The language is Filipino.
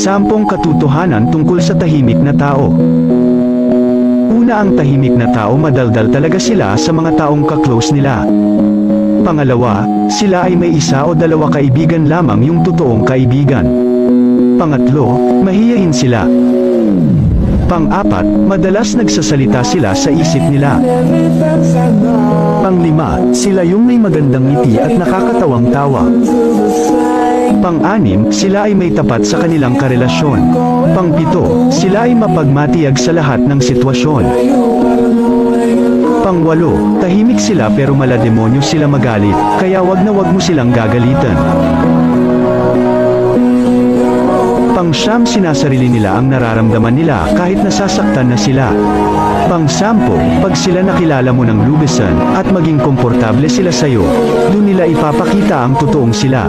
10 katotohanan tungkol sa tahimik na tao. Una, ang tahimik na tao, madaldal talaga sila sa mga taong ka-close nila. Pangalawa, sila ay may 1 o 2 kaibigan lamang yung totoong kaibigan. Pangatlo, mahiyain sila. Pang-4, madalas nagsasalita sila sa isip nila. Pang-5, sila yung may magandang ngiti at nakakatawang tawa. Pang-6, sila ay may tapat sa kanilang karelasyon. Pang-7, sila ay mapagmatiyag sa lahat ng sitwasyon. Pang-8, tahimik sila pero malademonyo sila magalit, kaya wag mo silang gagalitan. Pang-9, sinasarili nila ang nararamdaman nila kahit nasasaktan na sila. Pang-10, pag sila nakilala mo ng lubesan at maging komportable sila sa'yo, doon nila ipapakita ang totoong sila.